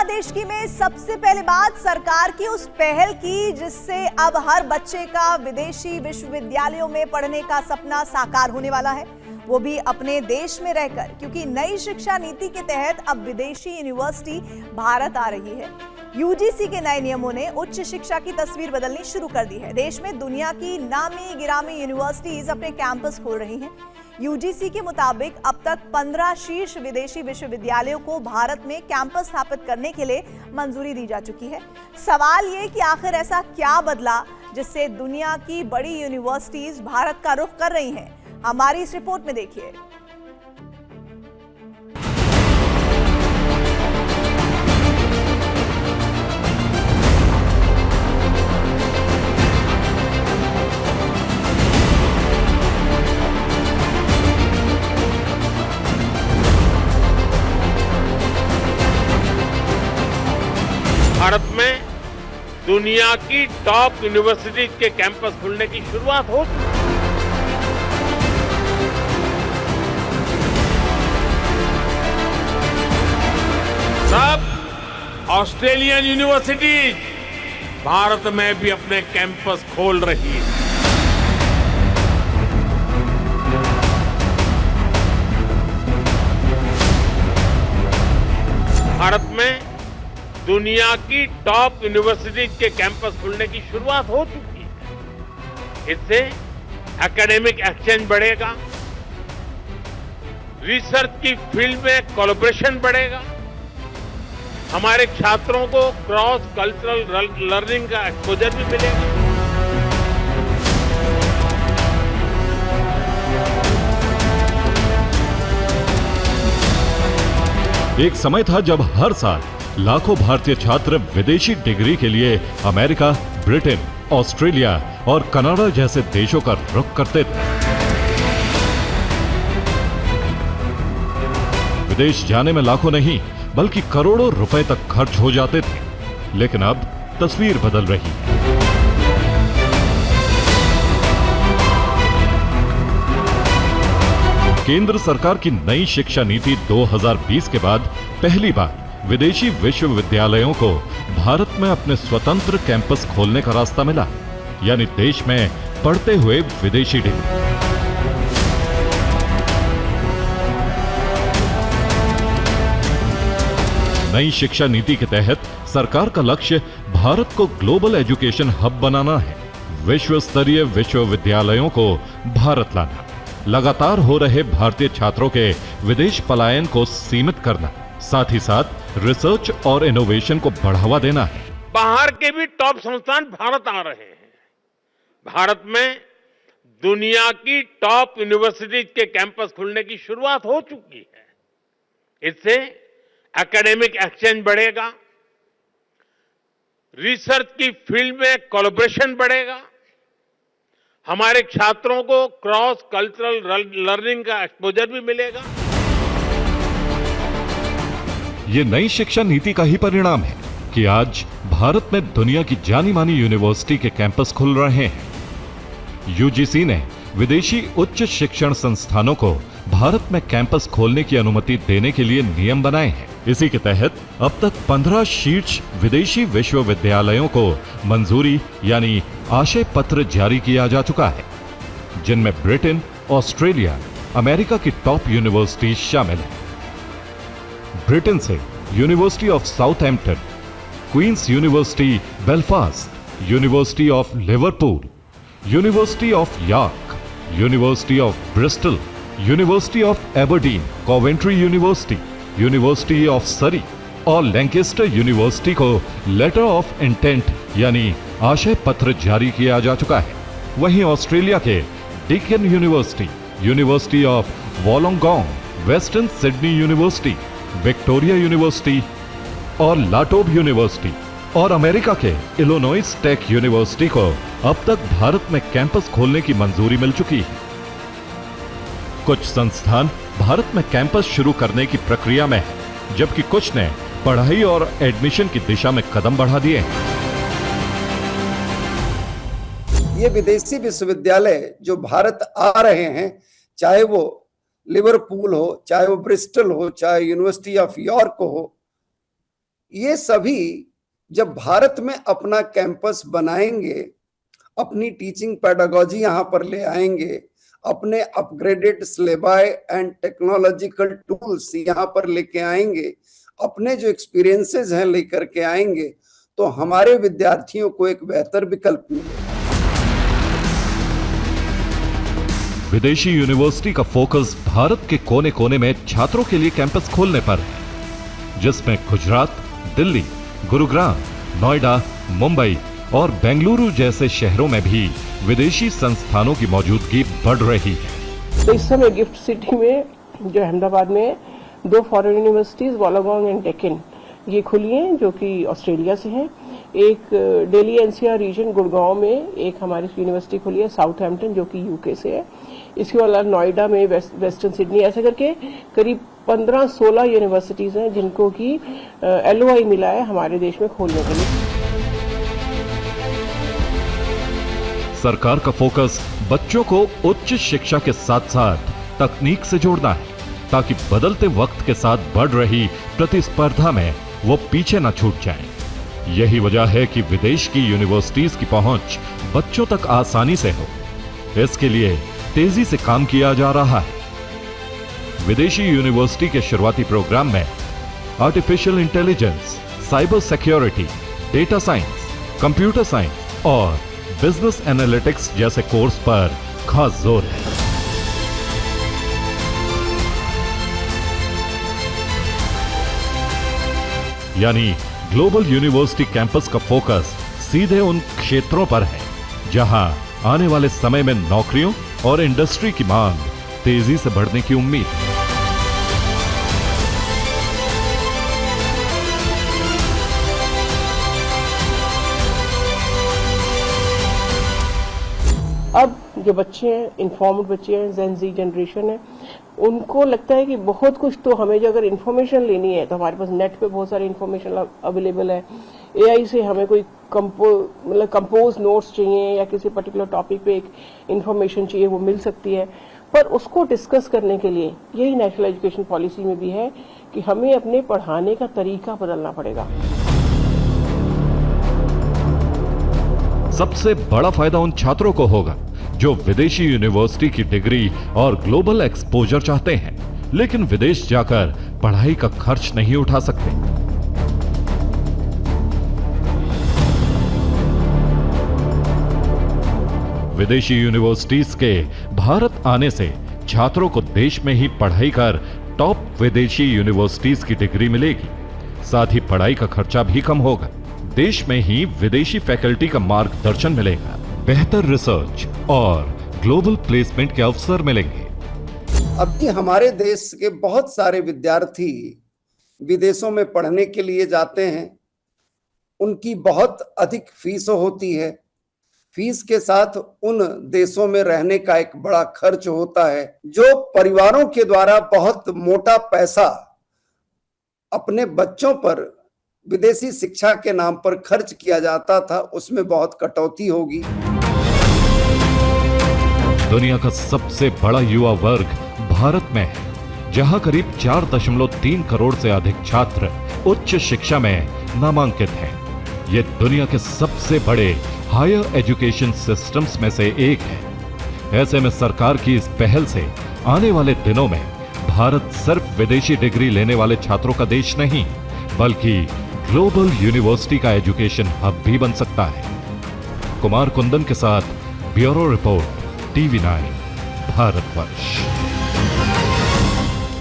बांग्लादेश में सबसे पहले बात सरकार की उस पहल की जिससे अब हर बच्चे का विदेशी विश्वविद्यालयों में पढ़ने का सपना साकार होने वाला है, वो भी अपने देश में रहकर, क्योंकि नई शिक्षा नीति के तहत अब विदेशी यूनिवर्सिटी भारत आ रही है। यूजीसी के नए नियमों ने उच्च शिक्षा की तस्वीर बदलनी शुरू कर दी है। देश में दुनिया की नामी गिरामी यूनिवर्सिटीज अपने कैंपस खोल रही हैं। यूजीसी के मुताबिक अब तक 15 शीर्ष विदेशी विश्वविद्यालयों को भारत में कैंपस स्थापित करने के लिए मंजूरी दी जा चुकी है। सवाल ये कि आखिर ऐसा क्या बदला जिससे दुनिया की बड़ी यूनिवर्सिटीज भारत का रुख कर रही हैं? हमारी इस रिपोर्ट में देखिए। भारत में दुनिया की टॉप यूनिवर्सिटीज के कैंपस खुलने की शुरुआत हो चुकी है। सब ऑस्ट्रेलियन यूनिवर्सिटीज भारत में भी अपने कैंपस खोल रही है। भारत में दुनिया की टॉप यूनिवर्सिटीज के कैंपस खुलने की शुरुआत हो चुकी है। इससे एकेडमिक एक्सचेंज बढ़ेगा, रिसर्च की फील्ड में कोलैबोरेशन बढ़ेगा, हमारे छात्रों को क्रॉस कल्चरल लर्निंग का एक्सपोजर भी मिलेगा। एक समय था जब हर साल लाखों भारतीय छात्र विदेशी डिग्री के लिए अमेरिका, ब्रिटेन, ऑस्ट्रेलिया और कनाडा जैसे देशों का रुख करते थे। विदेश जाने में लाखों नहीं बल्कि करोड़ों रुपए तक खर्च हो जाते थे। लेकिन अब तस्वीर बदल रही है। केंद्र सरकार की नई शिक्षा नीति 2020 के बाद पहली बार विदेशी विश्वविद्यालयों को भारत में अपने स्वतंत्र कैंपस खोलने का रास्ता मिला, यानी देश में पढ़ते हुए विदेशी डिग्री। नई शिक्षा नीति के तहत सरकार का लक्ष्य भारत को ग्लोबल एजुकेशन हब बनाना है, विश्व स्तरीय विश्वविद्यालयों को भारत लाना, लगातार हो रहे भारतीय छात्रों के विदेश पलायन को सीमित करना, साथ ही साथ रिसर्च और इनोवेशन को बढ़ावा देना है। बाहर के भी टॉप संस्थान भारत आ रहे हैं। भारत में दुनिया की टॉप यूनिवर्सिटीज के कैंपस खुलने की शुरुआत हो चुकी है। इससे एकेडमिक एक्सचेंज बढ़ेगा, रिसर्च की फील्ड में कोलैबोरेशन बढ़ेगा, हमारे छात्रों को क्रॉस कल्चरल लर्निंग का एक्सपोजर भी मिलेगा। ये नई शिक्षा नीति का ही परिणाम है कि आज भारत में दुनिया की जानी मानी यूनिवर्सिटी के कैंपस खुल रहे हैं। यूजीसी ने विदेशी उच्च शिक्षण संस्थानों को भारत में कैंपस खोलने की अनुमति देने के लिए नियम बनाए हैं। इसी के तहत अब तक 15 शीर्ष विदेशी विश्वविद्यालयों को मंजूरी यानी आशय पत्र जारी किया जा चुका है, जिनमें ब्रिटेन, ऑस्ट्रेलिया, अमेरिका की टॉप यूनिवर्सिटी शामिल है। ब्रिटेन से University of Southampton, Queen's University Belfast, University of Liverpool, University of York, University of Bristol, University of Aberdeen, Coventry University, University of Surrey और लैंकेस्टर यूनिवर्सिटी को letter of intent यानी आशय पत्र जारी किया जा चुका है। वहीं ऑस्ट्रेलिया के Deakin University, University of Wollongong, Western Sydney University, Victoria University और लाटोब यूनिवर्सिटी और अमेरिका के इलिनॉइस टेक यूनिवर्सिटी को अब तक भारत में कैंपस खोलने की मंजूरी मिल चुकी है। कुछ संस्थान भारत में कैंपस शुरू करने की प्रक्रिया में है, जबकि कुछ ने पढ़ाई और एडमिशन की दिशा में कदम बढ़ा दिए हैं। ये विदेशी विश्वविद्यालय जो भारत आ रहे हैं, चाहे वो लिवरपूल हो, चाहे वो ब्रिस्टल हो, चाहे यूनिवर्सिटी ऑफ यॉर्क हो, ये सभी जब भारत में अपना कैंपस बनाएंगे, अपनी टीचिंग पेडागोजी यहाँ पर ले आएंगे, अपने upgraded syllabi and technological tools यहाँ पर लेके आएंगे, अपने जो एक्सपीरियंसेस हैं लेकर के आएंगे, तो हमारे विद्यार्थियों को एक बेहतर विकल्प मिलेगा। विदेशी यूनिवर्सिटी का फोकस भारत के कोने कोने में छात्रों के लिए कैंपस खोलने पर है, जिसमें गुजरात, दिल्ली, गुरुग्राम, नोएडा, मुंबई और बेंगलुरु जैसे शहरों में भी विदेशी संस्थानों की मौजूदगी बढ़ रही है। तो इस समय गिफ्ट सिटी में जो अहमदाबाद में 2 फॉरेन यूनिवर्सिटीज वोलोगोंग एंड डेक्कन ये खुली हैं, जो कि ऑस्ट्रेलिया से हैं। एक दिल्ली एनसीआर रीजन गुड़गांव में एक हमारी यूनिवर्सिटी खुली है, साउथहैम्पटन, जो कि यूके से है। इसके अलावा नोएडा में, वेस्टर्न सिडनी, ऐसे करके करीब 15-16 यूनिवर्सिटीज हैं जिनको कि LOI मिला है हमारे देश में खोलने के लिए। सरकार का फोकस बच्चों को उच्च शिक्षा के साथ साथ तकनीक से जोड़ना है, ताकि बदलते वक्त के साथ बढ़ रही प्रतिस्पर्धा में वो पीछे न छूट जाएं। यही वजह है कि विदेश की यूनिवर्सिटीज की पहुंच बच्चों तक आसानी से हो। इसके लिए तेजी से काम किया जा रहा है। विदेशी यूनिवर्सिटी के शुरुआती प्रोग्राम में artificial intelligence, cyber security, data science, computer science और बिजनेस एनालिटिक्स जैसे कोर्स पर खास जोर है। यानी ग्लोबल यूनिवर्सिटी कैंपस का फोकस सीधे उन क्षेत्रों पर है जहां आने वाले समय में नौकरियों और इंडस्ट्री की मांग तेजी से बढ़ने की उम्मीद है। अब जो बच्चे हैं, इन्फॉर्म्ड बच्चे हैं, जेन ज़ी जनरेशन है, उनको लगता है कि बहुत कुछ तो हमें जो अगर इन्फॉर्मेशन लेनी है तो हमारे पास नेट पे बहुत सारी इन्फॉर्मेशन अवेलेबल है। AI से हमें कोई कंपोज नोट्स चाहिए या किसी पर्टिकुलर टॉपिक पे एक इन्फॉर्मेशन चाहिए, वो मिल सकती है। पर उसको डिस्कस करने के लिए यही नेशनल एजुकेशन पॉलिसी में भी है कि हमें अपने पढ़ाने का तरीका बदलना पड़ेगा। सबसे बड़ा फायदा उन छात्रों को होगा जो विदेशी यूनिवर्सिटी की डिग्री और ग्लोबल एक्सपोजर चाहते हैं, लेकिन विदेश जाकर पढ़ाई का खर्च नहीं उठा सकते। विदेशी यूनिवर्सिटीज के भारत आने से छात्रों को देश में ही पढ़ाई कर टॉप विदेशी यूनिवर्सिटीज की डिग्री मिलेगी। साथ ही पढ़ाई का खर्चा भी कम होगा। देश में ही विदेशी फैकल्टी का मार्गदर्शन मिलेगा, बेहतर रिसर्च और ग्लोबल प्लेसमेंट के अवसर मिलेंगे। अभी हमारे देश के बहुत सारे विद्यार्थी विदेशों में पढ़ने के लिए जाते हैं। उनकी बहुत अधिक फीस होती है। फीस के साथ उन देशों में रहने का एक बड़ा खर्च होता है, जो परिवारों के द्वारा बहुत मोटा पैसा अपने बच्चों पर विदेशी शिक्षा के नाम पर खर्च किया जाता था, उसमें बहुत कटौती होगी। दुनिया का सबसे बड़ा युवा वर्ग भारत में है, जहां करीब 4.3 करोड़ से अधिक छात्र उच्च शिक्षा में नामांकित हैं। ये दुनिया के सबसे बड़े हायर एजुकेशन सिस्टम्स में से एक है। ऐसे में सरकार की इस पहल से आने वाले दिनों में भारत सिर्फ विदेशी डिग्री लेने वाले छात्रों का देश नहीं, बल्कि ग्लोबल यूनिवर्सिटी का एजुकेशन हब भी बन सकता है। कुमार कुंदन के साथ ब्यूरो रिपोर्ट, TV9 भारतवर्ष।